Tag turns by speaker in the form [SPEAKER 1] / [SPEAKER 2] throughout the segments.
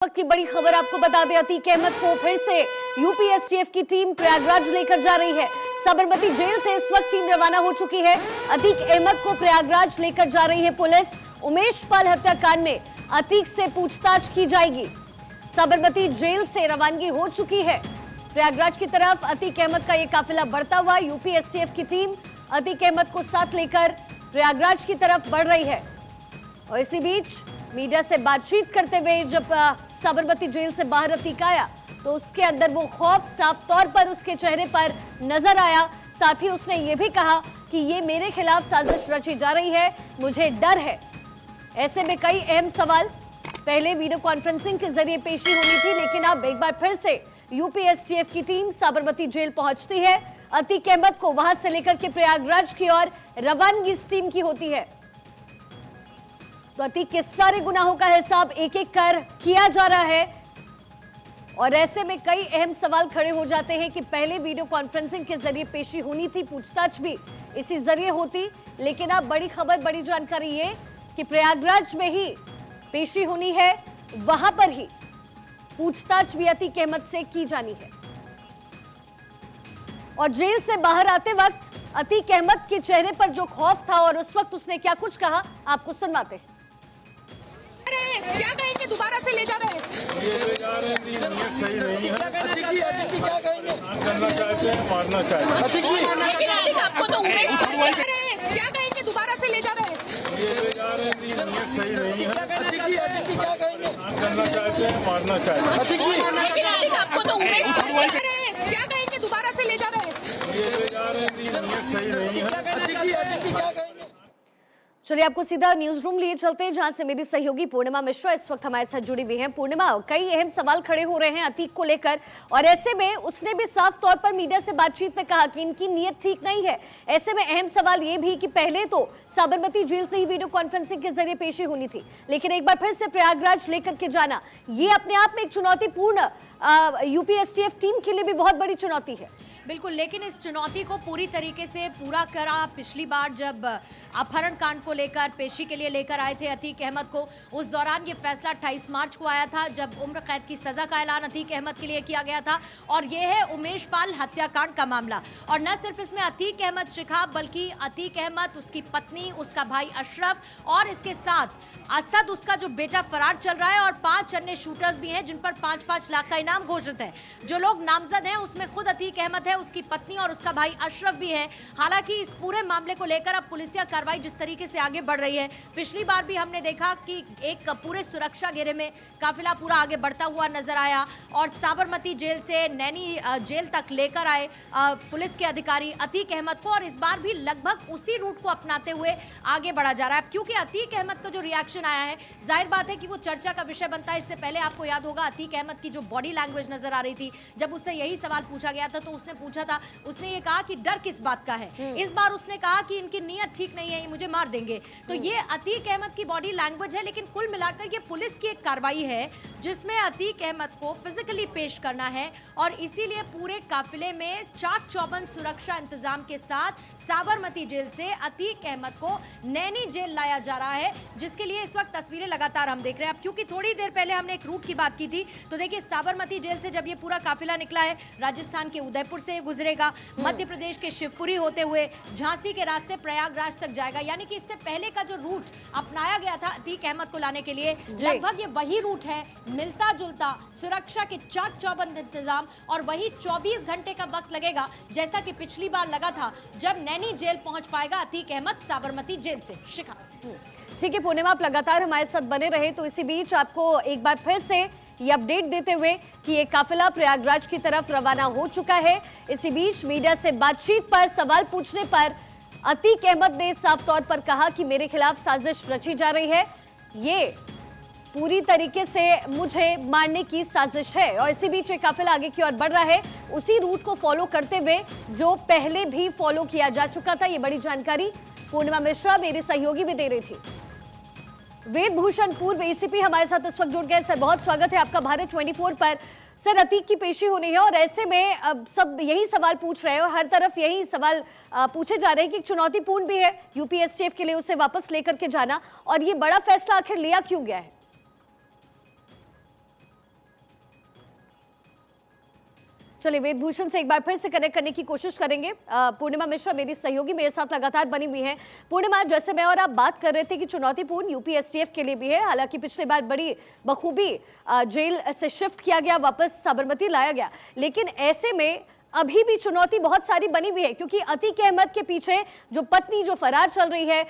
[SPEAKER 1] वक्त की बड़ी खबर आपको बता दें, अतीक अहमद को फिर से यूपी एसटीएफ की टीम प्रयागराज लेकर जा रही है। साबरमती जेल से इस वक्त टीम रवाना हो चुकी है। अतीक अहमद को प्रयागराज लेकर जा रही है पुलिस। उमेश पाल हत्याकांड में अतीक से पूछताछ की जाएगी। साबरमती जेल से रवानगी हो चुकी है प्रयागराज की तरफ। अतीक अहमद का यह काफिला बढ़ता हुआ यूपी एसटीएफ की टीम अतीक अहमद को साथ लेकर प्रयागराज की तरफ बढ़ रही है। और इसी बीच मीडिया से बातचीत करते हुए जब साबरमती जेल से बाहर अतीक आया तो उसके अंदर वो खौफ साफ तौर पर उसके चेहरे पर नजर आया। साथ ही उसने ये भी कहा कि ये मेरे खिलाफ साजिश रची जा रही है, मुझे डर है। ऐसे में कई अहम सवाल पहले वीडियो कॉन्फ्रेंसिंग के जरिए पेशी होनी थी, लेकिन अब एक बार फिर से यूपी एसटीएफ की टीम साबरमती जेल पहुंचती है। अतीक अहमद को वहां से लेकर के प्रयागराज की ओर रवानगी इस टीम की होती है। तो अतीक के सारे गुनाहों का हिसाब एक एक कर किया जा रहा है और ऐसे में कई अहम सवाल खड़े हो जाते हैं कि पहले वीडियो कॉन्फ्रेंसिंग के जरिए पेशी होनी थी, पूछताछ भी इसी जरिए होती, लेकिन अब बड़ी खबर, बड़ी जानकारी ये कि प्रयागराज में ही पेशी होनी है, वहां पर ही पूछताछ भी अतीक अहमद से की जानी है। और जेल से बाहर आते वक्त अतीक अहमद के चेहरे पर जो खौफ था और उस वक्त उसने क्या कुछ कहा, आपको सुनवाते हैं।
[SPEAKER 2] क्या कहेंगे, दोबारा से ले जा रहे हैं?
[SPEAKER 3] ये ले जा रहे हैं, नीयत सही नहीं है।
[SPEAKER 2] क्या कहेंगे?
[SPEAKER 3] करना चाहते हैं, मारना चाहते हैं।
[SPEAKER 2] लेकिन आपको तो उमेश क्या कहेंगे, दोबारा से ले जा रहे हैं?
[SPEAKER 3] ये ले जा रहे हैं, नीयत सही नहीं है।
[SPEAKER 2] क्या कहेंगे?
[SPEAKER 3] करना चाहते हैं, मारना चाहते हैं।
[SPEAKER 2] लेकिन आपको तो उमेश क्या कहेंगे, दोबारा से ले जा रहे हैं?
[SPEAKER 3] ये ले जा रहे हैं, नीयत सही नहीं है।
[SPEAKER 2] क्या कहेंगे?
[SPEAKER 1] चलिए आपको सीधा न्यूज रूम लिए चलते हैं, जहां से मेरी सहयोगी पूर्णिमा मिश्रा इस वक्त हमारे साथ जुड़ी हुई हैं। पूर्णिमा, कई अहम सवाल खड़े हो रहे हैं अतीक को लेकर और ऐसे में उसने भी साफ तौर पर मीडिया से बातचीत में कहा कि इनकी नीयत ठीक नहीं है। ऐसे में अहम सवाल ये भी कि पहले तो साबरमती जेल से ही वीडियो कॉन्फ्रेंसिंग के जरिए पेशी होनी थी, लेकिन एक बार फिर से प्रयागराज लेकर के जाना, ये अपने आप में एक चुनौतीपूर्ण यूपी एसटीएफ टीम के लिए भी बहुत बड़ी चुनौती है।
[SPEAKER 4] बिल्कुल, लेकिन इस चुनौती को पूरी तरीके से पूरा करा पिछली बार जब अपहरण कांड को लेकर पेशी के लिए लेकर आए थे अतीक अहमद को। उस दौरान ये फैसला 28 मार्च को आया था जब उम्र कैद की सजा का ऐलान अतीक अहमद के लिए किया गया था। और ये है उमेश पाल हत्याकांड का मामला। और न सिर्फ इसमें अतीक अहमद शिखा, बल्कि अतीक अहमद, उसकी पत्नी, उसका भाई अशरफ और इसके साथ असद, उसका जो बेटा फरार चल रहा है, और 5 अन्य शूटर्स भी हैं जिन पर 5-5 लाख का इनाम घोषित है। जो लोग नामजद हैं उसमें खुद अतीक अहमद है, उसकी पत्नी और उसका भाई अशरफ भी है। हालांकि इस पूरे मामले को लेकर अब पुलिसिया कार्रवाई जिस तरीके से आगे बढ़ रही है, पिछली बार भी हमने देखा कि एक पूरे सुरक्षा घेरे में काफिला पूरा आगे बढ़ता हुआ नजर आया और साबरमती जेल से नैनी जेल तक लेकर आए पुलिस के अधिकारी अतीक अहमद को, और इस बार भी लगभग उसी रूट को अपनाते हुए आगे बढ़ा जा रहा है। क्योंकि अतीक अहमद का जो रिएक्शन आया है, जाहिर बात है कि वो चर्चा का विषय बनता है। इससे पहले आपको याद होगा अतीक अहमद की जो बॉडी लैंग्वेज नजर आ रही थी, जब उससे यही सवाल पूछा गया था तो उसने पूछा था, उसने ये कहा कि डर किस बात का है। इस बार उसने कहा कि इनकी नीयत ठीक नहीं है, ये मुझे मार देंगे। तो ये अतीक अहमद की बॉडी लैंग्वेज है। लेकिन कुल मिलाकर ये पुलिस की एक कार्रवाई है जिसमें अतीक अहमद को फिजिकली पेश करना है और इसीलिए पूरे काफिले में चाक चौबंद सुरक्षा इंतजाम के साथ साबरमती जेल से अतीक अहमद को नैनी जेल लाया जा रहा है, जिसके लिए इस वक्त तस्वीरें लगातार हम देख रहे हैं। अब क्योंकि थोड़ी देर पहले हमने एक रूट की बात की थी, तो देखिए साबरमती जेल से जब ये पूरा काफिला निकला है, राजस्थान के उदयपुर से गुजरेगा, मध्य प्रदेश के शिवपुरी होते हुए झांसी के रास्ते प्रयागराज तक जाएगा। यानी कि इससे पहले का जो रूट अपनाया गया था अतीक अहमद को लाने के लिए, लगभग ये वही रूट है, मिलता जुलता, सुरक्षा के चाक चौबंद इंतजाम, और वही 24 घंटे का वक्त लगेगा जैसा कि पिछली बार लगा था जब नैनी जेल पहुंच पाएगा अतीक अहमद साबरमती जेल से। शिखा,
[SPEAKER 1] ठीक है पूर्णिमा, आप लगातार हमारे साथ बने रहे। तो इसी बीच आपको एक बार फिर से ये अपडेट देते हुए कि ये काफिला प्रयागराज की तरफ रवाना हो चुका है। इसी बीच मीडिया से बातचीत पर सवाल पूछने पर अतीक अहमद ने साफ तौर पर कहा कि मेरे खिलाफ साजिश रची जा रही है, ये पूरी तरीके से मुझे मारने की साजिश है। और इसी बीच ये काफिला आगे की ओर बढ़ रहा है, उसी रूट को फॉलो करते हुए जो पहले भी फॉलो किया जा चुका था। ये बड़ी जानकारी पूर्णिमा मिश्रा मेरी सहयोगी भी दे रही थी। वेद भूषण पूर्व एसीपी हमारे साथ इस वक्त जुड़ गए। सर, बहुत स्वागत है आपका भारत 24 पर। सर, अतीक की पेशी होनी है और ऐसे में अब सब यही सवाल पूछ रहे हैं और हर तरफ यही सवाल पूछे जा रहे हैं कि चुनौतीपूर्ण भी है यूपी एसटीएफ के लिए उसे वापस लेकर के जाना, और ये बड़ा फैसला आखिर लिया क्यों गया है? चलिए वेदभूषण से एक बार फिर से कनेक्ट करने की कोशिश करेंगे। पूर्णिमा मिश्रा मेरी सहयोगी मेरे साथ लगातार बनी हुई है। पूर्णिमा, जैसे मैं और आप बात कर रहे थे कि चुनौतीपूर्ण यूपी एसटीएफ के लिए भी है, हालांकि पिछली बार बड़ी बखूबी जेल से शिफ्ट किया गया, वापस साबरमती लाया गया, लेकिन ऐसे में अभी भी चुनौती बहुत सारी बनी हुई है, क्योंकि अतीक अहमद के पीछे जो पत्नी जो फरार चल रही है,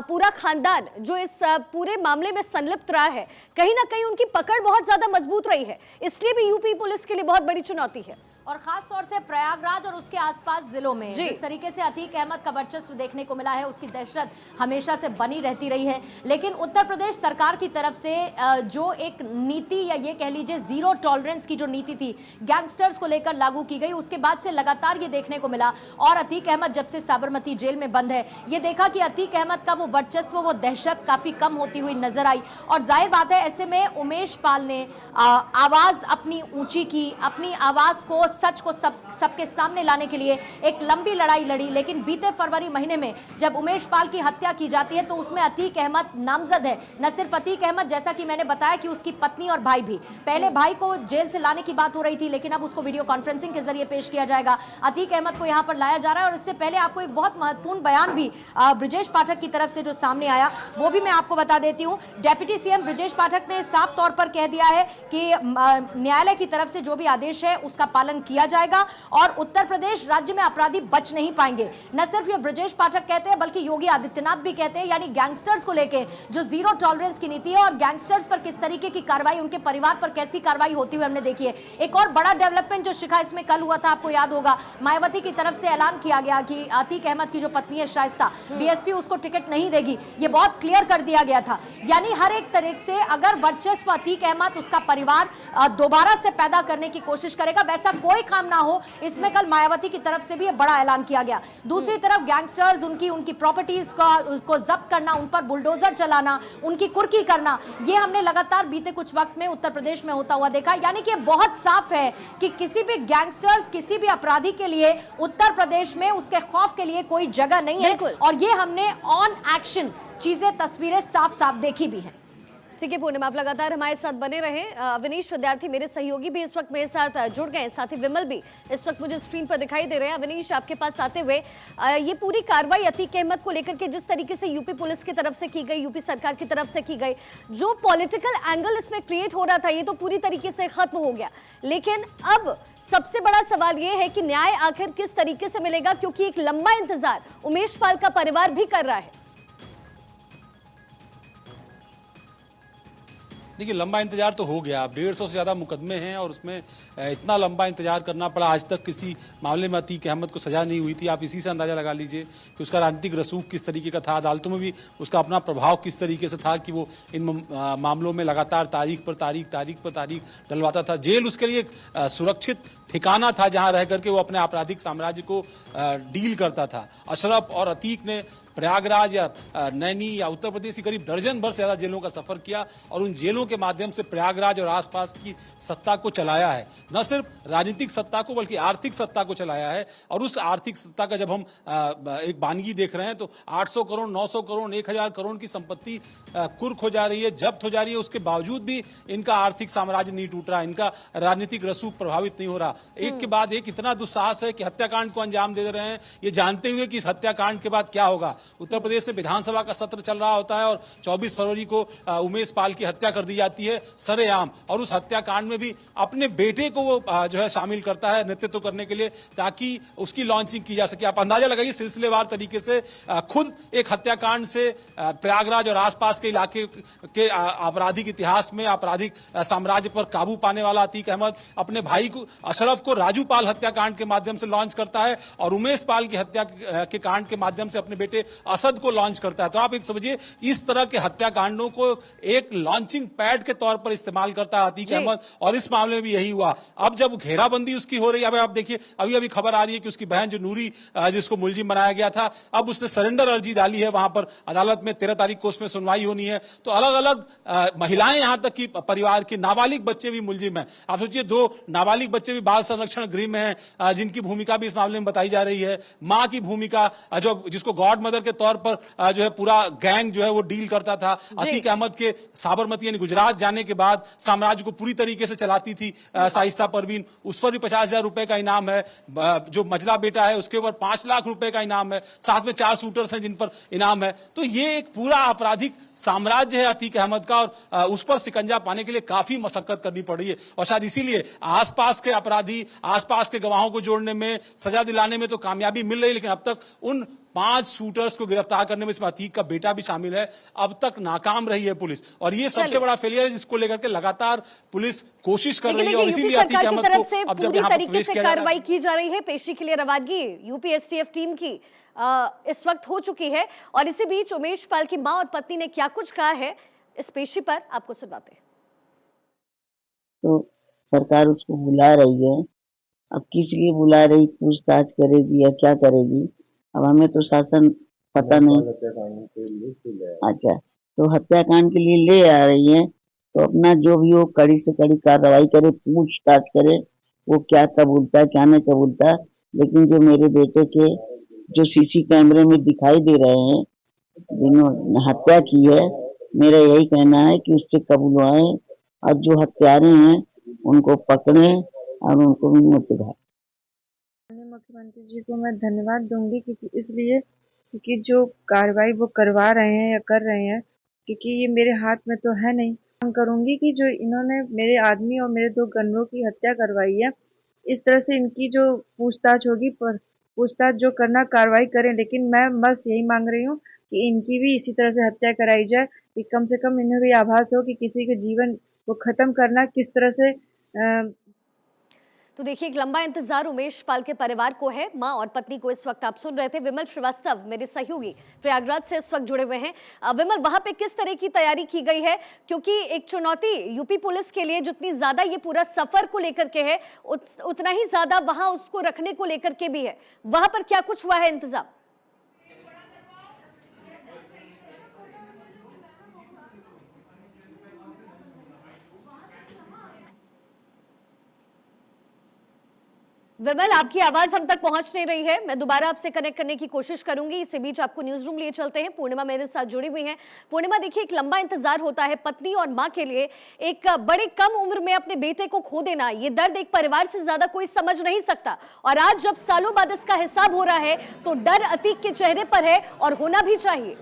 [SPEAKER 1] पूरा खानदान जो इस पूरे मामले में संलिप्त रहा है, कहीं ना कहीं उनकी पकड़ बहुत ज्यादा मजबूत रही है। इसलिए भी यूपी पुलिस के लिए बहुत बड़ी चुनौती है,
[SPEAKER 4] और खास तौर से प्रयागराज और उसके आसपास जिलों में जिस तरीके से अतीक अहमद का वर्चस्व देखने को मिला है, उसकी दहशत हमेशा से बनी रहती रही है। लेकिन उत्तर प्रदेश सरकार की तरफ से जो एक नीति या ये कह लीजिए जीरो टॉलरेंस की जो नीति थी गैंगस्टर्स को लेकर लागू की गई, उसके बाद से लगातार ये देखने को मिला। और अतीक अहमद जब से साबरमती जेल में बंद है, ये देखा कि अतीक अहमद का वो वर्चस्व, वो दहशत काफी कम होती हुई नजर आई। और जाहिर बात है, ऐसे में उमेश पाल ने आवाज अपनी ऊंची की, अपनी आवाज को, सच को सबके सामने लाने के लिए एक लंबी लड़ाई लड़ी। लेकिन बीते फरवरी महीने में जब उमेश पाल की हत्या की जाती है, तो उसमें अतीक अहमद नामजद है। न सिर्फ अतीक अहमद, जैसा कि मैंने बताया कि उसकी पत्नी और भाई भी। पहले भाई को जेल से लाने की बात हो रही थी, लेकिन अब उसको वीडियो कॉन्फ्रेंसिंग के जरिए पेश किया जाएगा। अतीक अहमद को यहां पर लाया जा रहा है। और इससे पहले आपको एक बहुत महत्वपूर्ण बयान भी ब्रजेश पाठक की तरफ से जो सामने आया, वो भी मैं आपको बता देती हूं। डेप्यूटी सीएम ब्रजेश पाठक ने साफ तौर पर कह दिया है कि न्यायालय की तरफ से जो भी आदेश है उसका पालन किया जाएगा और उत्तर प्रदेश राज्य में अपराधी बच नहीं पाएंगे। न सिर्फ ये ब्रजेश पाठक कहते हैं, बल्कि योगी आदित्यनाथ भी कहते हैं। यानी गैंगस्टर्स को लेके जो जीरो टॉलरेंस की नीति है और गैंगस्टर्स पर किस तरीके की कार्रवाई, उनके परिवार पर कैसी कार्रवाई होती हुई हमने देखी है। एक और बड़ा डेवलपमेंट जो शिखा इसमें कल हुआ था, आपको याद होगा, मायावती की तरफ से ऐलान किया गया कि अतीक अहमद की जो पत्नी है शाइस्ता, बीएसपी उसको टिकट नहीं देगी। ये बहुत क्लियर कर दिया गया था। यानी हर एक तरह से अगर वर्चस्व अतीक अहमद, उसका परिवार दोबारा से पैदा करने की कोशिश करेगा, वैसा कोई काम ना हो, इसमें कल मायावती की तरफ से भी बड़ा ऐलान किया गया। दूसरी तरफ गैंगस्टर्स, उनकी प्रॉपर्टीज को जब्त करना, उन पर बुलडोजर चलाना, उनकी कुर्की करना, ये हमने लगातार बीते कुछ वक्त में उत्तर प्रदेश में होता हुआ देखा। यानी कि बहुत साफ है कि किसी भी गैंगस्टर्स, किसी भी अपराधी के लिए उत्तर प्रदेश में उसके खौफ के लिए कोई जगह नहीं है। और ये हमने ऑन एक्शन चीजें, तस्वीरें साफ साफ देखी भी हैं।
[SPEAKER 1] ठीक है पूर्णिमा, आप लगातार हमारे साथ बने रहे। अवनीश विद्यार्थी मेरे सहयोगी भी इस वक्त मेरे साथ जुड़ गए, साथ ही विमल भी इस वक्त मुझे स्क्रीन पर दिखाई दे रहे हैं। अवनीश, आपके पास आते हुए, ये पूरी कार्रवाई अतीक अहमद को लेकर के जिस तरीके से यूपी पुलिस की तरफ से की गई, यूपी सरकार की तरफ से की गई, जो पॉलिटिकल एंगल इसमें क्रिएट हो रहा था, ये तो पूरी तरीके से खत्म हो गया। लेकिन अब सबसे बड़ा सवाल ये है कि न्याय आखिर किस तरीके से मिलेगा, क्योंकि एक लंबा इंतजार उमेश पाल का परिवार भी कर रहा है।
[SPEAKER 5] देखिए, लंबा इंतजार तो हो गया। अब 150 से ज़्यादा मुकदमे हैं और उसमें इतना लंबा इंतजार करना पड़ा। आज तक किसी मामले में अतीक अहमद को सजा नहीं हुई थी। आप इसी से अंदाजा लगा लीजिए कि उसका राजनीतिक रसूख किस तरीके का था, अदालतों में भी उसका अपना प्रभाव किस तरीके से था कि वो इन मामलों में लगातार तारीख पर तारीख डलवाता था। जेल उसके लिए एक सुरक्षित ठिकाना था जहां रह करके वो अपने आपराधिक साम्राज्य को डील करता था। अशरफ और अतीक ने प्रयागराज या नैनी या उत्तर प्रदेश की करीब दर्जन भर से ज्यादा जेलों का सफर किया और उन जेलों के माध्यम से प्रयागराज और आसपास की सत्ता को चलाया है। न सिर्फ राजनीतिक सत्ता को बल्कि आर्थिक सत्ता को चलाया है। और उस आर्थिक सत्ता का जब हम एक वानगी देख रहे हैं तो 800 करोड़ 900 करोड़ 1000 करोड़ की संपत्ति कुर्क हो जा रही है, जब्त हो जा रही है। उसके बावजूद भी इनका आर्थिक साम्राज्य नहीं टूट रहा, इनका राजनीतिक रसूख प्रभावित नहीं हो रहा। एक के बाद एक इतना दुस्साहस है कि हत्याकांड को अंजाम दे रहे हैं, ये जानते हुए कि इस हत्याकांड के बाद क्या होगा। उत्तर प्रदेश से विधानसभा का सत्र चल रहा होता है और 24 फरवरी को उमेश पाल की हत्या कर दी जाती है सरेआम। और उस हत्याकांड में भी अपने बेटे को वो जो है शामिल करता है नेतृत्व करने के लिए, ताकि उसकी लॉन्चिंग की जा सके। आप अंदाजा लगाइए, सिलसिलेवार तरीके से खुद एक हत्याकांड से प्रयागराज और आसपास के इलाके के आपराधिक इतिहास में आपराधिक साम्राज्य पर काबू पाने वाला अतीक अहमद अपने भाई को अशरफ को राजू पाल हत्याकांड के माध्यम से लॉन्च करता है और उमेश पाल की हत्या के कांड के माध्यम से अपने बेटे असद को लॉन्च करता है। तो आप एक समझिए, इस तरह के हत्याकांडों को एक लॉन्चिंग पैड के तौर पर इस्तेमाल करता है अतीक अहमद। और इस मामले में भी यही हुआ। अब जब घेराबंदी उसकी हो रही है, अब आप देखिए अभी खबर आ रही है कि उसकी बहन जो नूरी जिसको मुलजिम बनाया गया था, अब उसने सरेंडर अर्जी डाली है वहां पर अदालत में। 13 तारीख को उसमें सुनवाई होनी है। तो अलग अलग महिलाएं, यहां तक कि परिवार के नाबालिग बच्चे भी मुलजिम हैं। आप सोचिए, 2 नाबालिग बच्चे भी बाल संरक्षण गृह में हैं, जिनकी भूमिका भी इस मामले में बताई जा रही है। मां की भूमिका, जो जिसको गॉड मदर के तौर पर जो है पूरा गैंग जो है वो डील करता था। अतीक अहमद के साबरमती यानी गुजरात जाने के बाद साम्राज्य को पूरी तरीके से चलाती थी शाइस्ता परवीन, उस पर भी 50,000 रुपए का इनाम है। जो मजला बेटा है उसके ऊपर 5 लाख रुपए का इनाम है, साथ में 4 शूटर्स हैं जिन पर इनाम है। तो ये एक पूरा आपराधिक साम्राज्य है अतीक अहमद का, और उस पर शिकंजा पाने के लिए काफी मशक्कत करनी पड़ी है। और शायद इसीलिए आसपास के अपराधी, आसपास के गवाहों को जोड़ने में, सजा दिलाने में तो कामयाबी मिल रही है, लेकिन अब तक उन 5 शूटर्स को गिरफ्तार करने में इसमें अतीक का बेटा भी शामिल है, अब तक नाकाम रही है पुलिस। और ये सबसे बड़ा फेलियर है जिसको लेकर के लगातार पुलिस कोशिश कर रही है। और इसीलिए अतीक अहमद को अब जब यहाँ पर प्रवेश किया जा रहा है,
[SPEAKER 1] कार्रवाई की जा रही है। पेशी के लिए रवानगी यूपी एसटीएफ टीम की इस वक्त हो चुकी है। और इसी बीच उमेश पाल की मां और पत्नी ने क्या कुछ कहा है, इस पेशी पर आपको सुनाते हैं।
[SPEAKER 6] तो सरकार उसको बुला रही है, अब किस लिए बुला रही, पूछताछ करेगी या क्या करेगी, अब हमें तो शासन पता नहीं। अच्छा, तो हत्याकांड के लिए ले आ रही है, तो अपना जो भी हो कड़ी से कड़ी कार्रवाई करे, पूछताछ करे, वो क्या कबूलता है क्या नहीं कबूलता। लेकिन जो मेरे बेटे के जो सीसी कैमरे में दिखाई दे रहे हैं जिन्होंने हत्या की है, मेरा यही कहना है कि उससे कबूलवाएं और जो हत्यारे हैं उनको पकड़ें और उनको भी मुतबा।
[SPEAKER 7] मुख्यमंत्री जी को मैं धन्यवाद दूंगी क्योंकि जो कार्रवाई वो करवा रहे हैं या कर रहे हैं, क्योंकि ये मेरे हाथ में तो है नहीं। मांग करूंगी कि जो इन्होंने मेरे आदमी और मेरे 2 गनरों की हत्या करवाई है, इस तरह से इनकी जो पूछताछ होगी, पूछताछ जो करना कार्रवाई करें। लेकिन मैं बस यही मांग रही हूँ कि इनकी भी इसी तरह से हत्या कराई जाए, कि कम से कम इन्हें भी आभास हो कि किसी के जीवन को खत्म करना किस तरह से।
[SPEAKER 1] तो देखिए, एक लंबा इंतजार उमेश पाल के परिवार को है। मां और पत्नी को इस वक्त आप सुन रहे थे। विमल श्रीवास्तव मेरे सहयोगी प्रयागराज से इस वक्त जुड़े हुए हैं। विमल, वहां पे किस तरह की तैयारी की गई है, क्योंकि एक चुनौती यूपी पुलिस के लिए जितनी ज्यादा ये पूरा सफर को लेकर के है, उतना ही ज्यादा वहां उसको रखने को लेकर के भी है। वहां पर क्या कुछ हुआ है इंतजाम? विमल, आपकी आवाज हम तक पहुंच नहीं रही है। मैं दोबारा आपसे कनेक्ट करने की कोशिश करूंगी। इसी बीच आपको न्यूज रूम लिए चलते हैं। पूर्णिमा मेरे साथ जुड़ी हुई हैं। पूर्णिमा, देखिए, एक लंबा इंतजार होता है पत्नी और मां के लिए। एक बड़े कम उम्र में अपने बेटे को खो देना, ये दर्द एक परिवार से ज्यादा कोई समझ नहीं सकता। और आज जब सालों बाद इसका हिसाब हो रहा है, तो डर अतीक के चेहरे पर है और होना भी चाहिए।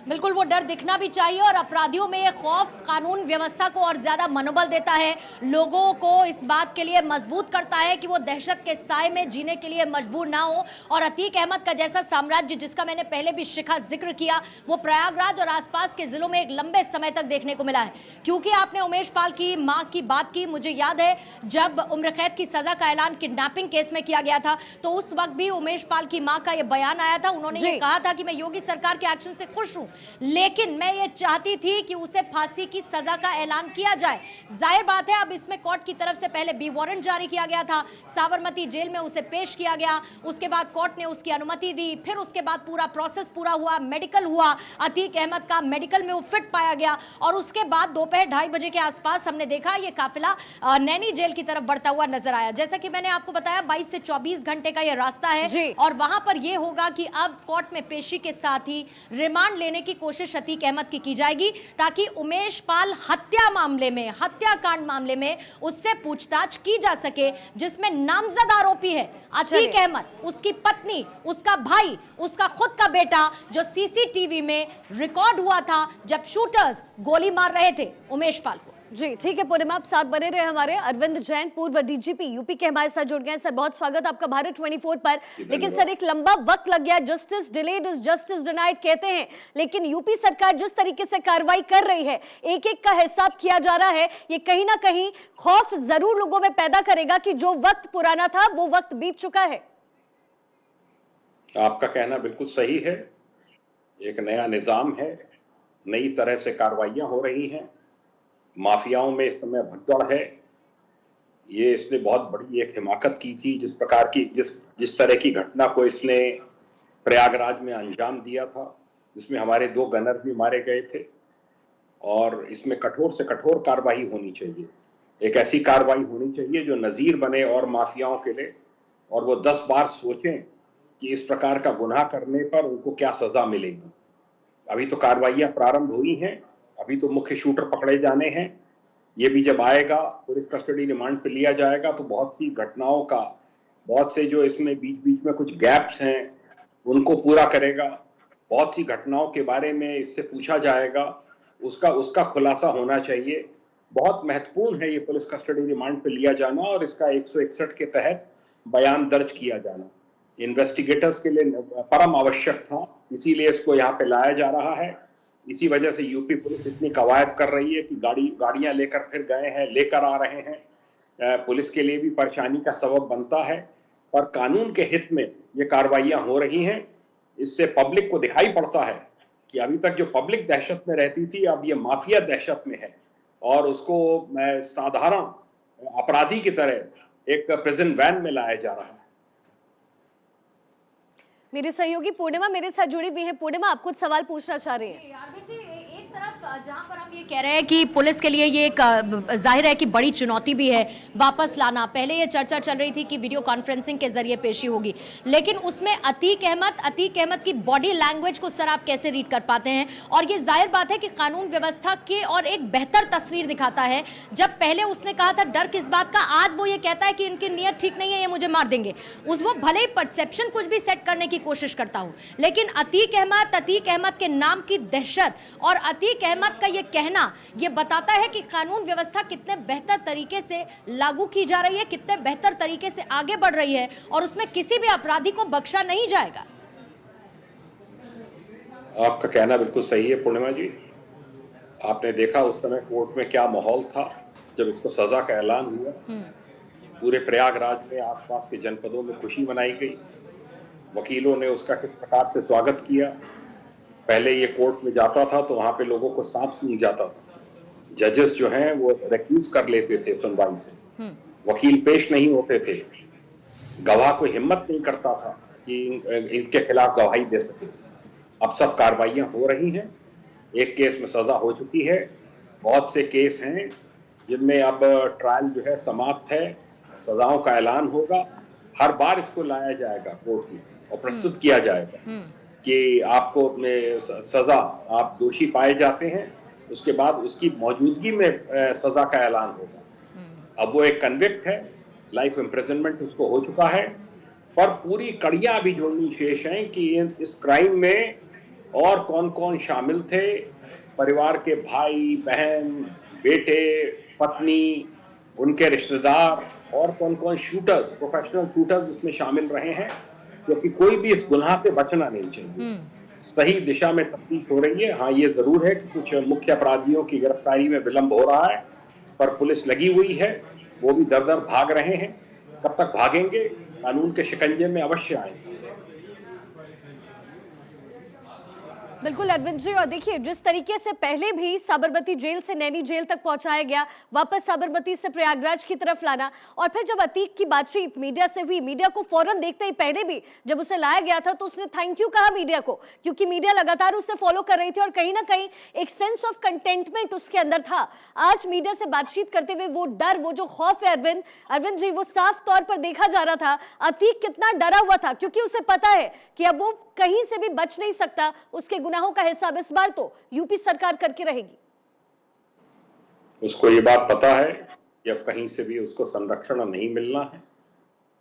[SPEAKER 4] बिल्कुल, वो डर दिखना भी चाहिए। और अपराधियों में ये खौफ कानून व्यवस्था को और ज्यादा मनोबल देता है, लोगों को इस बात के लिए मजबूत करता है कि वो दहशत के साए में जीने के लिए मजबूर ना हो। और अतीक अहमद का जैसा साम्राज्य, जिसका मैंने पहले भी शिखा जिक्र किया, वो प्रयागराज और आसपास के जिलों में एक लंबे समय तक देखने को मिला है। क्योंकि आपने उमेश पाल की मां की बात की, मुझे याद है जब उम्र कैद की सजा का ऐलान किडनैपिंग केस में किया गया था, तो उस वक्त भी उमेश पाल की मां का यह बयान आया था। उन्होंने ये कहा था कि मैं योगी सरकार के एक्शन से खुश हूं, लेकिन मैं ये चाहती थी कि उसे फांसी की सजा का ऐलान किया जाए। जाहिर बात है, अब इसमें कोर्ट की तरफ से पहले बी वारंट जारी किया गया था, साबरमती जेल में उसे पेश किया गया, उसके बाद कोर्ट ने उसकी अनुमति दी, फिर उसके बाद पूरा प्रोसेस पूरा हुआ, मेडिकल हुआ, अतीक अहमद का मेडिकल में वो फिट पाया गया। और उसके बाद दोपहर 2:30 बजे के आसपास हमने देखा ये काफिला नैनी जेल की तरफ बढ़ता हुआ नजर आया। जैसा कि मैंने आपको बताया, 22 से 24 घंटे का ये रास्ता है, और वहां पर यह होगा कि अब कोर्ट में पेशी के साथ ही रिमांड लेने की कोशिश अतीक अहमद की जाएगी, ताकि उमेश पाल हत्या मामले में, हत्याकांड मामले में उससे पूछताछ की जा सके, जिसमें नामजद आरोपी है अतीक अहमद, उसकी पत्नी, उसका भाई, उसका खुद का बेटा, जो सीसीटीवी में रिकॉर्ड हुआ था जब शूटर्स गोली मार रहे थे उमेश पाल को।
[SPEAKER 1] जी ठीक है पूर्णिमा, आप साथ बने रहे। हमारे अरविंद जैन, पूर्व डीजीपी यूपी के हमारे साथ जुड़ गए। सर, बहुत स्वागत आपका भारत 24 पर। लेकिन सर, एक लंबा वक्त लग गया, justice delayed is justice denied कहते हैं, लेकिन यूपी सरकार जिस तरीके से कार्रवाई कर रही है, एक एक का हिसाब किया जा रहा है, ये कहीं ना कहीं खौफ जरूर लोगों में पैदा करेगा कि जो वक्त पुराना था वो वक्त बीत चुका है।
[SPEAKER 8] आपका कहना बिल्कुल सही है। एक नया निजाम है, नई तरह से कार्रवाइयां हो रही हैं, माफियाओं में इस समय भगदड़ है। ये इसने बहुत बड़ी एक हिमाकत की थी, जिस प्रकार की जिस तरह की घटना को इसने प्रयागराज में अंजाम दिया था, जिसमें हमारे 2 गनर भी मारे गए थे। और इसमें कठोर से कठोर कार्रवाई होनी चाहिए, एक ऐसी कार्रवाई होनी चाहिए जो नजीर बने और माफियाओं के लिए, और वो 10 बार सोचें कि इस प्रकार का गुनाह करने पर उनको क्या सजा मिलेगी। अभी तो कार्रवाइयां प्रारंभ हुई हैं, अभी तो मुख्य शूटर पकड़े जाने हैं। ये भी जब आएगा, पुलिस कस्टडी रिमांड पे लिया जाएगा, तो बहुत सी घटनाओं का, बहुत से जो इसमें बीच बीच में कुछ गैप्स हैं उनको पूरा करेगा। बहुत सी घटनाओं के बारे में इससे पूछा जाएगा, उसका खुलासा होना चाहिए। बहुत महत्वपूर्ण है ये पुलिस कस्टडी रिमांड पे लिया जाना और इसका 161 के तहत बयान दर्ज किया जाना इन्वेस्टिगेटर्स के लिए परम आवश्यक था, इसीलिए इसको यहाँ पे लाया जा रहा है। इसी वजह से यूपी पुलिस इतनी कवायद कर रही है कि गाड़ियां लेकर फिर गए हैं, लेकर आ रहे हैं। पुलिस के लिए भी परेशानी का सबब बनता है, पर कानून के हित में ये कार्रवाइयां हो रही हैं। इससे पब्लिक को दिखाई पड़ता है कि अभी तक जो पब्लिक दहशत में रहती थी, अब ये माफिया दहशत में है और उसको साधारण अपराधी की तरह एक प्रिजन वैन में लाया जा रहा है।
[SPEAKER 1] मेरे सहयोगी पूर्णिमा मेरे साथ जुड़ी हुई है। पूर्णिमा, आप कुछ सवाल पूछना चाह रही हैं?
[SPEAKER 4] अरविंद जी, एक तरफ जहां पर हम ये कह रहे हैं कि पुलिस के लिए ये एक जाहिर है कि बड़ी चुनौती भी है वापस लाना। पहले ये चर्चा चल रही थी कि वीडियो कॉन्फ्रेंसिंग के जरिए पेशी होगी, लेकिन उसमें अतीक अहमद की बॉडी लैंग्वेज को सर आप कैसे रीड कर पाते हैं? और ये जाहिर बात है कि कानून व्यवस्था के और एक बेहतर तस्वीर दिखाता है। जब पहले उसने कहा था डर किस बात का, आज वो ये कहता है कि इनकी नीयत ठीक नहीं है, ये मुझे मार देंगे। वो भले ही परसेप्शन कुछ भी सेट करने की कोशिश करता हूं, लेकिन अतीक अहमद के नाम की दहशत और अतीक अहमद का ये कहना ये बताता है कि कानून व्यवस्था कितने बेहतर तरीके से लागू की जा रही है, कितने बेहतर तरीके से आगे बढ़ रही है और उसमें किसी भी अपराधी को बख्शा नहीं जाएगा।
[SPEAKER 8] आपका कहना बिल्कुल सही है पूर्णिमा जी। आपने देखा उस समय कोर्ट में क्या माहौल था जब इसको सजा का ऐलान हुआ। पूरे प्रयागराज में आसपास के जनपदों में खुशी मनाई गई। वकीलों ने उसका किस प्रकार से स्वागत किया। पहले ये कोर्ट में जाता था तो वहां पे लोगों को सांप सूंघ जाता था। जजेस जो हैं वो रिक्यूज कर लेते थे सुनवाई से, वकील पेश नहीं होते थे, गवाह को हिम्मत नहीं करता था कि इनके खिलाफ गवाही दे सके। अब सब कार्रवाइयां हो रही हैं। एक केस में सजा हो चुकी है, बहुत से केस हैं जिनमें अब ट्रायल जो है समाप्त है, सजाओं का ऐलान होगा। हर बार इसको लाया जाएगा कोर्ट में और प्रस्तुत किया जाएगा कि आपको सजा, आप दोषी पाए जाते हैं, उसके बाद उसकी मौजूदगी में सजा का ऐलान होगा। अब वो एक कन्विक्ट है, लाइफ इम्प्रिजनमेंट उसको हो चुका है, पर पूरी कड़ियां अभी जोड़नी शेष हैं कि इस क्राइम में और कौन कौन शामिल थे। परिवार के भाई बहन, बेटे, पत्नी, उनके रिश्तेदार और कौन कौन शूटर्स, प्रोफेशनल शूटर्स इसमें शामिल रहे हैं, क्योंकि कोई भी इस गुनाह से बचना नहीं चाहिए। सही दिशा में तफ्तीश हो रही है। हाँ, ये जरूर है कि कुछ मुख्य अपराधियों की गिरफ्तारी में विलंब हो रहा है, पर पुलिस लगी हुई है, वो भी दर दर भाग रहे हैं। कब तक भागेंगे? कानून के शिकंजे में अवश्य आएंगे।
[SPEAKER 1] बिल्कुल अरविंद जी, और देखिए जिस तरीके से पहले भी साबरमती जेल से नैनी जेल तक पहुंचाया गया, वापस साबरमती से प्रयागराज की तरफ लाना, और फिर जब अतीक की बातचीत मीडिया से हुई, मीडिया को फौरन देखते ही पहले भी जब उसे लाया गया था तो उसने थैंक यू कहा मीडिया को, क्योंकि मीडिया लगातार उसे फॉलो कर रही थी और कहीं ना कहीं एक सेंस ऑफ कंटेंटमेंट उसके अंदर था। आज मीडिया से बातचीत करते हुए वो डर, वो जो खौफ है अरविंद जी, वो साफ तौर पर देखा जा रहा था। अतीक कितना डरा हुआ था, क्योंकि उसे पता है कि अब वो कहीं से भी बच नहीं सकता। उसके गुनाहों का हिसाब इस बार तो यूपी सरकार करके रहेगी।
[SPEAKER 8] उसको ये बात पता है कि अब कहीं से भी उसको संरक्षण नहीं मिलना है।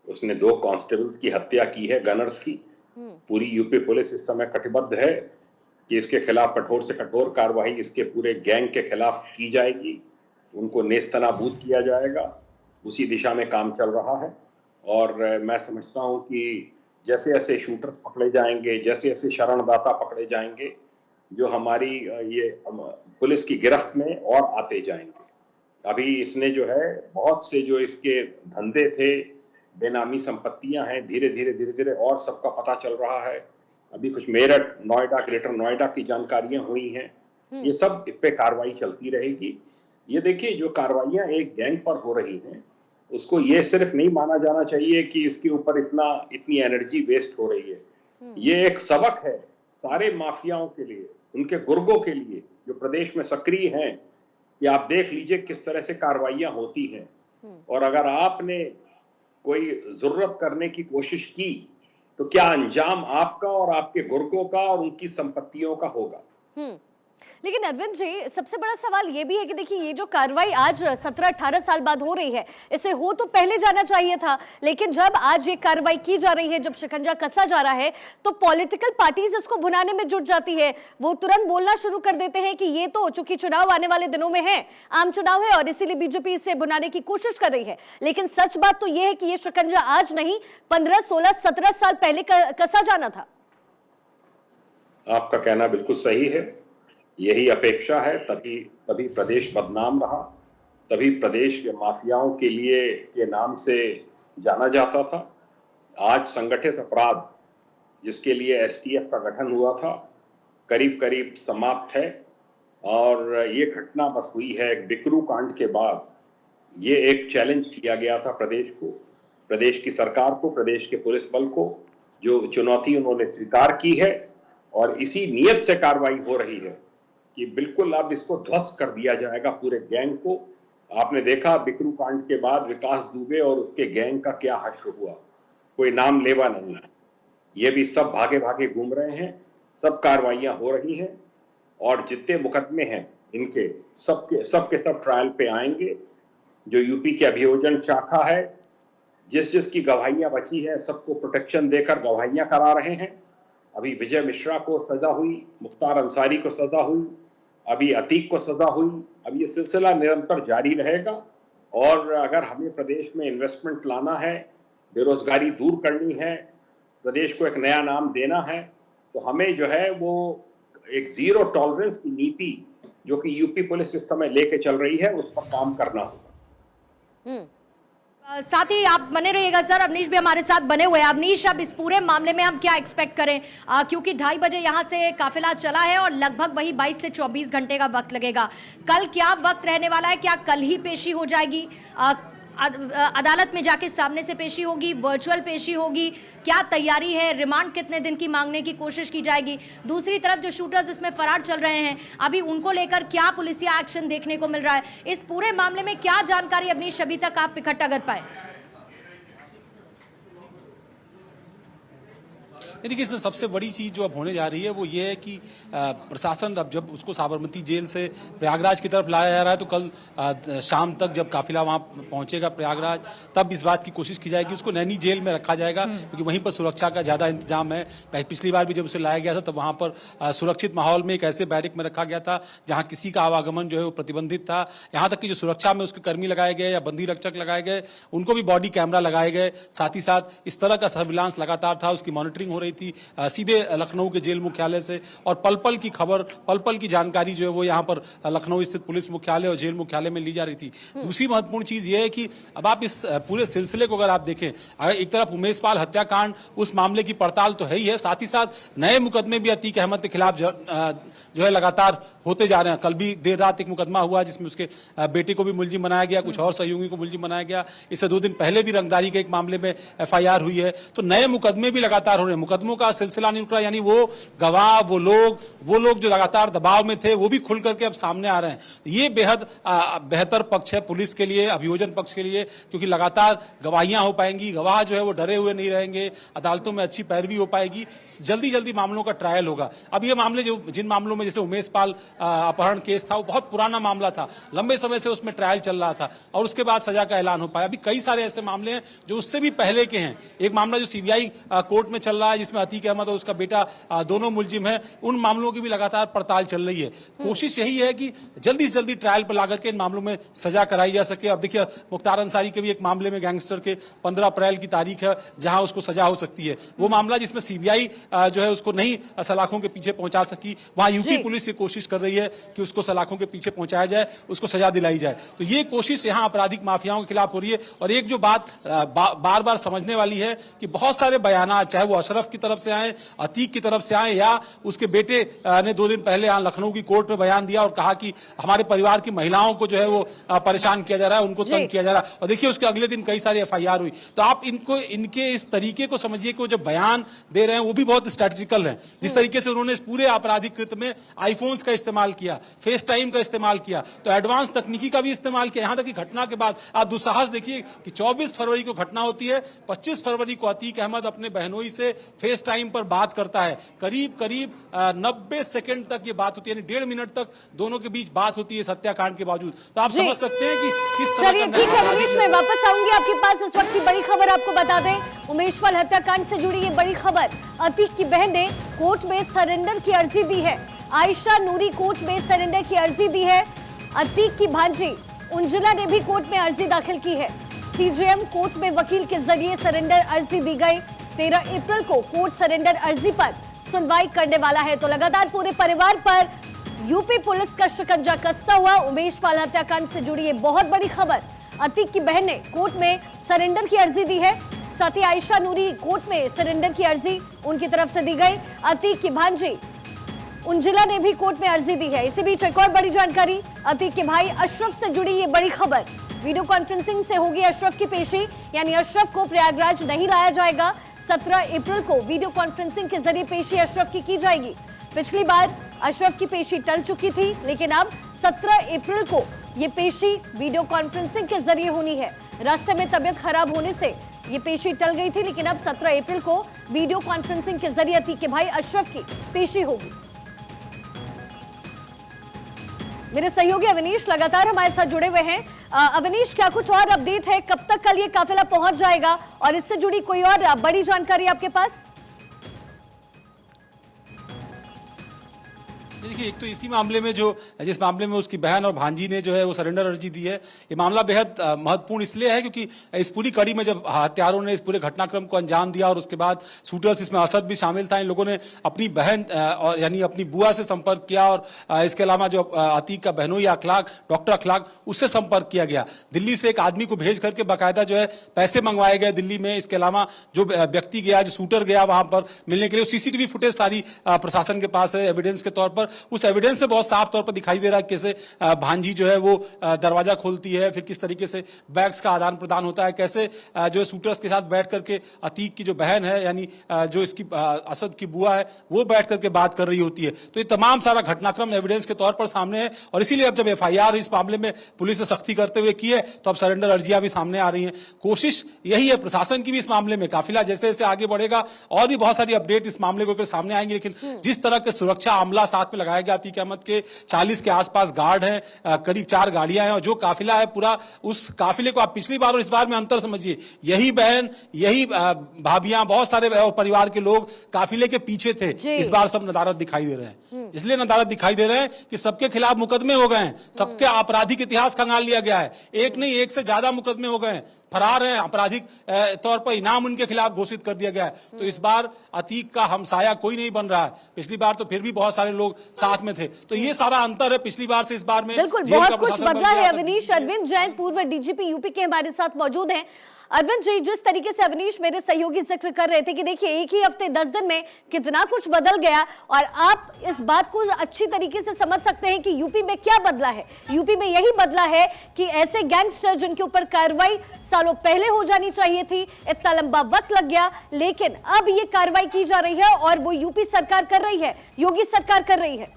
[SPEAKER 8] उसने 2 कांस्टेबल्स की हत्या की है, गनर्स की। पूरी यूपी पुलिस इस समय कटिबद्ध है कि इसके खिलाफ कठोर से कठोर कार्रवाई इसके पूरे गैंग के खिलाफ की जाएगी, उनको नेस्तनाबूद किया जाएगा। उसी दिशा में काम चल रहा है और मैं समझता हूं कि जैसे जैसे शूटर पकड़े जाएंगे, जैसे जैसे शरणदाता पकड़े जाएंगे, जो हमारी ये पुलिस की गिरफ्त में और आते जाएंगे। अभी इसने जो है बहुत से जो इसके धंधे थे, बेनामी संपत्तियां हैं, धीरे धीरे और सबका पता चल रहा है। अभी कुछ मेरठ, नोएडा, ग्रेटर नोएडा की जानकारियां हुई हैं। ये सब पे कार्रवाई चलती रहेगी। ये देखिए, जो कार्रवाइयां एक गैंग पर हो रही हैं, उसको ये सिर्फ नहीं माना जाना चाहिए कि इसके ऊपर इतनी एनर्जी वेस्ट हो रही है। ये एक सबक है सारे माफियाओं के लिए, उनके गुर्गों के लिए जो प्रदेश में सक्रिय हैं, कि आप देख लीजिए किस तरह से कार्रवाइयां होती हैं। और अगर आपने कोई जरूरत करने की कोशिश की तो क्या अंजाम आपका और आपके गुर्गों का और उनकी संपत्तियों का होगा।
[SPEAKER 1] लेकिन अरविंद जी, सबसे बड़ा सवाल ये भी है कि देखिए, ये जो कार्रवाई आज 17-18 साल बाद हो रही है, इसे हो तो पहले जाना चाहिए था, लेकिन जब आज ये कार्रवाई की जा रही है, जब शिकंजा कसा जा रहा है, तो पॉलिटिकल पार्टीज इसको भुनाने में जुट जाती है। वो तुरंत बोलना शुरू कर देते हैं कि ये तो चूंकि चुनाव आने वाले दिनों में है, आम चुनाव है, और इसीलिए बीजेपी इसे भुनाने की कोशिश कर रही है। लेकिन सच बात तो यह है कि ये शिकंजा आज नहीं, 15, 16, 17 साल पहले कसा जाना था।
[SPEAKER 8] आपका कहना बिल्कुल सही है, यही अपेक्षा है, तभी प्रदेश बदनाम रहा, तभी प्रदेश के माफियाओं के नाम से जाना जाता था। आज संगठित अपराध जिसके लिए एसटीएफ का गठन हुआ था, करीब करीब समाप्त है, और ये घटना बस हुई है एक बिकरू कांड के बाद। ये एक चैलेंज किया गया था प्रदेश को, प्रदेश की सरकार को, प्रदेश के पुलिस बल को, जो चुनौती उन्होंने स्वीकार की है, और इसी नियत से कार्रवाई हो रही है कि बिल्कुल अब इसको ध्वस्त कर दिया जाएगा पूरे गैंग को। आपने देखा बिकरू कांड के बाद विकास दुबे और उसके गैंग का क्या हश्र हुआ, कोई नाम लेवा नहीं है। ये भी सब भागे भागे घूम रहे हैं, सब कार्रवाइयां हो रही हैं, और जितने मुकदमे हैं इनके सबके सब ट्रायल पे आएंगे। जो यूपी की अभियोजन शाखा है, जिसकी गवाहियां बची है, सबको प्रोटेक्शन देकर गवाहियां करा रहे हैं। अभी विजय मिश्रा को सजा हुई, मुख्तार अंसारी को सजा हुई, अभी अतीक को सजा हुई। अब ये सिलसिला निरंतर जारी रहेगा, और अगर हमें प्रदेश में इन्वेस्टमेंट लाना है, बेरोजगारी दूर करनी है, प्रदेश को एक नया नाम देना है, तो हमें जो है वो एक जीरो टॉलरेंस की नीति जो कि यूपी पुलिस इस समय लेके चल रही है, उस पर काम करना होगा।
[SPEAKER 4] साथ ही आप बने रहिएगा सर, अवनीश भी हमारे साथ बने हुए हैं। अवनीश, अब इस पूरे मामले में हम क्या एक्सपेक्ट करें, क्योंकि 2:30 बजे यहाँ से काफिला चला है और लगभग वही 22 से 24 घंटे का वक्त लगेगा। कल क्या वक्त रहने वाला है, क्या कल ही पेशी हो जाएगी, अदालत में जाके सामने से पेशी होगी, वर्चुअल पेशी होगी, क्या तैयारी है, रिमांड कितने दिन की मांगने की कोशिश की जाएगी? दूसरी तरफ जो शूटर्स इसमें फरार चल रहे हैं, अभी उनको लेकर क्या पुलिसिया एक्शन देखने को मिल रहा है? इस पूरे मामले में क्या जानकारी अवनीश अभी तक आप इकट्ठा कर पाए?
[SPEAKER 5] देखिए, इसमें सबसे बड़ी चीज़ जो अब होने जा रही है वो ये है कि प्रशासन अब जब उसको साबरमती जेल से प्रयागराज की तरफ लाया जा रहा है, तो कल शाम तक जब काफिला वहाँ पहुँचेगा प्रयागराज, तब इस बात की कोशिश की जाएगी उसको नैनी जेल में रखा जाएगा, क्योंकि वहीं पर सुरक्षा का ज़्यादा इंतजाम है। पिछली बार भी जब उसे लाया गया था तब वहाँ पर सुरक्षित माहौल में एक ऐसे बैरिक में रखा गया था जहाँ किसी का आवागमन जो है वो प्रतिबंधित था। यहाँ तक कि जो सुरक्षा में उसके कर्मी लगाए गए या बंदी रक्षक लगाए गए, उनको भी बॉडी कैमरा लगाए गए। साथ ही साथ इस तरह का सर्विलांस लगातार था, उसकी मॉनिटरिंग हो रही थी सीधे लखनऊ के जेल मुख्यालय से, और पल पल की खबर, पल पल की जानकारी जो है वो यहाँ पर लखनऊ स्थित पुलिस मुख्यालय और जेल मुख्यालय में ली जा रही थी। दूसरी महत्वपूर्ण चीज ये है कि अब आप इस पूरे सिलसिले को अगर आप देखें, अगर एक तरफ उमेश पाल हत्याकांड, उस मामले की पड़ताल तो है ही है, साथ ही साथ नए मुकदमे भी अतीक अहमद के खिलाफ जो है लगातार होते जा रहे हैं। कल भी देर रात एक मुकदमा हुआ जिसमें उसके बेटे को भी मुलजिम बनाया गया, कुछ और सहयोगी को मुलजिम बनाया गया। इससे 2 दिन पहले भी रंगदारी के एक मामले में FIR हुई है। तो नए मुकदमे भी लगातार हो रहे हैं, मुकदमों का सिलसिला नहीं रुक रहा, यानी वो गवाह, वो लोग जो लगातार दबाव में थे वो भी खुल करके अब सामने आ रहे हैं। ये बेहद बेहतर पक्ष है पुलिस के लिए, अभियोजन पक्ष के लिए, क्योंकि लगातार गवाहियां हो पाएंगी, गवाह जो है वो डरे हुए नहीं रहेंगे, अदालतों में अच्छी पैरवी हो पाएगी, जल्दी जल्दी मामलों का ट्रायल होगा। अब ये मामले जिन मामलों में जैसे उमेश पाल अपहरण केस था, वो बहुत पुराना मामला था, लंबे समय से उसमें ट्रायल चल रहा था और उसके बाद सजा का ऐलान हो पाया। अभी कई सारे ऐसे मामले हैं जो उससे भी पहले के हैं। एक मामला जो CBI कोर्ट में चल रहा है जिसमें अतीक अहमद और उसका बेटा दोनों मुलजिम है, उन मामलों की भी लगातार पड़ताल चल रही है। कोशिश यही है कि जल्दी से जल्दी ट्रायल पर लाकर के इन मामलों में सजा कराई जा सके। अब देखिए, मुख्तार अंसारी के भी एक मामले में गैंगस्टर के 15 अप्रैल की तारीख है जहां उसको सजा हो सकती है। वो मामला जिसमें CBI जो है उसको नहीं सलाखों के पीछे पहुंचा सकी, वहां यूपी पुलिस ये कोशिश कर रही है कि उसको सलाखों के पीछे पहुंचाया जाए, उसको सजा दिलाई जाए। तो ये कोशिश यहां आपराधिक माफियाओं के खिलाफ हो रही है। और एक जो बात बार बार समझने वाली है कि बहुत सारे बयान, चाहे वो अशरफ की तरफ से आए, अतीक की तरफ से आए, या उसके बेटे ने 2 दिन पहले यहां लखनऊ की कोर्ट में बयान दिया और कहा कि हमारे परिवार की महिलाओं को जो है वो परेशान किया जा रहा है, उनको तंग किया जा रहा है, और देखिए उसके अगले दिन कई सारी FIR हुई। तो आप इनके इस तरीके को समझिए कि जो बयान दे रहे हैं वो भी बहुत स्ट्रेटेजिकल है। जिस तरीके से उन्होंने इस पूरे आपराधिक कृत्य में आईफोन्स का इस्तेमाल इस्तेमाल किया, फेस टाइम का इस्तेमाल किया, तो एडवांस तकनीकी का भी इस्तेमाल किया। यहां तक कि घटना के बाद आप दुस्साहस देखिए कि 24 फरवरी को घटना होती है, 25 फरवरी को अतीक अहमद अपने बहनोई से फेस टाइम पर बात करता है। करीब करीब 90 सेकंड तक ये बात होती है, यानी 1.5 मिनट तक दोनों के बीच बात होती है हत्याकांड के बावजूद। तो आप समझ सकते हैं कि किस तरह
[SPEAKER 1] चलिए ठीक है उमेश, मैं वापस आऊंगी आपके पास। इस वक्त की बड़ी खबर आपको बता दें, उमेश पाल हत्याकांड से जुड़ी ये बड़ी खबर। अतीक की बहन ने कोर्ट में सरेंडर की अर्जी दी है। आयशा नूरी कोर्ट में सरेंडर की अर्जी दी है। अतीक की भांजी उंजुला ने भी कोर्ट में अर्जी दाखिल की है। सीजेएम कोर्ट में वकील के जरिए सरेंडर अर्जी दी गई। 13 अप्रैल को कोर्ट सरेंडर अर्जी पर सुनवाई करने वाला है। तो लगातार पूरे परिवार पर यूपी पुलिस का शिकंजा कसता हुआ उमेश पाल हत्याकांड से जुड़ी ये बहुत बड़ी खबर। अतीक की बहन ने कोर्ट में सरेंडर की अर्जी दी है। साथ ही आयशा नूरी कोर्ट में सरेंडर की अर्जी उनकी तरफ से दी गई। अतीक की भांजी उंजुला ने भी कोर्ट में अर्जी दी है। इसी बीच एक और बड़ी जानकारी, अतीक के भाई अशरफ से जुड़ी ये बड़ी खबर। वीडियो कॉन्फ्रेंसिंग से होगी अशरफ की पेशी, यानी अशरफ को प्रयागराज नहीं लाया जाएगा। 17 अप्रैल को वीडियो कॉन्फ्रेंसिंग के जरिए पेशी अशरफ की जाएगी। पिछली बार अशरफ की पेशी टल चुकी थी, लेकिन अब 17 अप्रैल को ये पेशी वीडियो कॉन्फ्रेंसिंग के जरिए होनी है। रास्ते में तबियत खराब होने से ये पेशी टल गई थी, लेकिन अब 17 अप्रैल को वीडियो कॉन्फ्रेंसिंग के जरिए अतीक के भाई अशरफ की पेशी होगी। मेरे सहयोगी अवनीश लगातार हमारे साथ जुड़े हुए हैं। अवनीश, क्या कुछ और अपडेट है? कब तक कल ये काफिला पहुंच जाएगा और इससे जुड़ी कोई और बड़ी जानकारी आपके पास?
[SPEAKER 5] देखिए, एक तो इसी मामले में जिस मामले में उसकी बहन और भांजी ने जो है वो सरेंडर अर्जी दी है, ये मामला बेहद महत्वपूर्ण इसलिए है क्योंकि इस पूरी कड़ी में जब हत्यारों ने इस पूरे घटनाक्रम को अंजाम दिया और उसके बाद शूटर्स, इसमें असद भी शामिल था, इन लोगों ने अपनी बहन और यानी अपनी बुआ से संपर्क किया और इसके अलावा जो अतीक का बहनोई अखलाक, डॉक्टर अखलाक, उससे संपर्क किया गया। दिल्ली से एक आदमी को भेज करके बाकायदा जो है पैसे मंगवाए गए दिल्ली में। इसके अलावा जो व्यक्ति गया, जो शूटर गया वहां पर मिलने के लिए, सीसीटीवी फुटेज सारी प्रशासन के पास है एविडेंस के तौर पर। उस एविडेंस से बहुत साफ तौर पर दिखाई दे रहा है कैसे भांजी जो है वो दरवाजा खोलती है, फिर किस तरीके से बैग्स का आदान प्रदान होता है, कैसे जो शूटर्स के साथ बैठ करके अतीक की जो बहन है यानी जो इसकी असद की बुआ है वो बैठ करके बात कर रही होती है। तो ये तमाम सारा घटनाक्रम एविडेंस के तौर पर सामने है और इसीलिए अब जब एफआईआर इस मामले में पुलिस ने सख्ती करते हुए की है तो अब सरेंडर अर्जियां भी सामने आ रही हैं। कोशिश यही है प्रशासन की भी इस मामले में, काफिला जैसे जैसे आगे बढ़ेगा और भी बहुत सारी अपडेट इस मामले को लेकर सामने आएंगे, लेकिन जिस तरह के सुरक्षा अमला साथ में लगाया गया, अतीक अहमद के 40 के आसपास गार्ड हैं, करीब 4 गाड़ियां हैं और जो काफिला है पूरा, उस काफिले को आप पिछली बार और इस बार में अंतर समझिए। यही बहन, यही भाभियां, बहुत सारे परिवार के लोग काफिले के पीछे थे। इस बार सब नदारत दिखाई दे रहे हैं, इसलिए नदारत दिखाई दे रहे हैं कि सबके खिलाफ मुकदमे हो गए हैं, सबके आपराधिक इतिहास खंगाल लिया गया है। एक नहीं, एक से ज्यादा मुकदमे हो गए हैं, फरार हैं, आपराधिक तौर पर इनाम उनके खिलाफ घोषित कर दिया गया है। तो इस बार अतीक का हमसाया कोई नहीं बन रहा है। पिछली बार तो फिर भी बहुत सारे लोग साथ में थे, तो ये सारा अंतर है पिछली बार से इस बार में।
[SPEAKER 1] बिल्कुल, बहुत कुछ बदला है अवनीश। अरविंद जैन पूर्व डीजीपी यूपी के हमारे साथ मौजूद हैं। अरविंद जी, जिस तरीके से अवनीश मेरे सहयोगी जिक्र कर रहे थे कि देखिए एक ही हफ्ते 10 दिन में कितना कुछ बदल गया और आप इस बात को अच्छी तरीके से समझ सकते हैं कि यूपी में क्या बदला है। यूपी में यही बदला है कि ऐसे गैंगस्टर जिनके ऊपर कार्रवाई सालों पहले हो जानी चाहिए थी, इतना लंबा वक्त लग गया, लेकिन अब ये कार्रवाई की जा रही है और वो यूपी सरकार कर रही है, योगी सरकार कर रही है।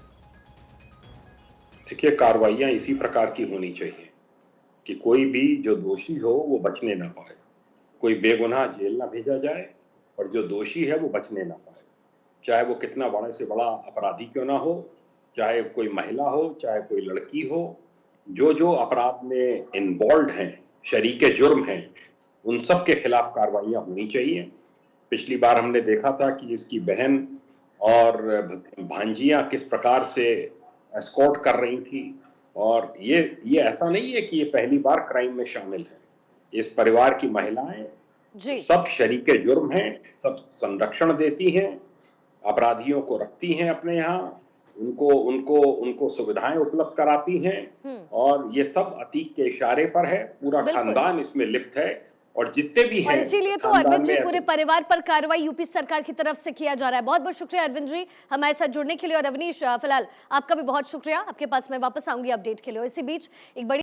[SPEAKER 8] देखिए, कार्रवाइयां इसी प्रकार की होनी चाहिए कि कोई भी जो दोषी हो वो बचने ना पाए, कोई बेगुनाह जेल ना भेजा जाए और जो दोषी है वो बचने ना पाए, चाहे वो कितना बड़े से बड़ा अपराधी क्यों ना हो, चाहे कोई महिला हो, चाहे कोई लड़की हो, जो अपराध में इन्वॉल्व हैं, शरीके जुर्म हैं, उन सब के खिलाफ कार्रवाइयां होनी चाहिए। पिछली बार हमने देखा था कि इसकी बहन और भांजियां किस प्रकार से एस्कॉर्ट कर रही थी और ये ऐसा नहीं है कि ये पहली बार क्राइम में शामिल है। इस परिवार की महिलाएं सब शरीके जुर्म हैं, सब संरक्षण देती हैं, अपराधियों को रखती हैं अपने यहाँ, उनको सुविधाएं उपलब्ध कराती हैं और ये सब अतीक के इशारे पर है। पूरा खानदान इसमें लिप्त है और जितने भी हैं,
[SPEAKER 1] इसीलिए तो अरविंद जी पूरे परिवार पर कार्रवाई यूपी सरकार की तरफ से किया जा रहा है। बहुत बहुत शुक्रिया अरविंद जी हमारे साथ जुड़ने के लिए। और अवनीश, फिलहाल आपका भी बहुत शुक्रिया, आपके पास मैं वापस आऊंगी अपडेट के लिए। इसी बीच एक बड़ी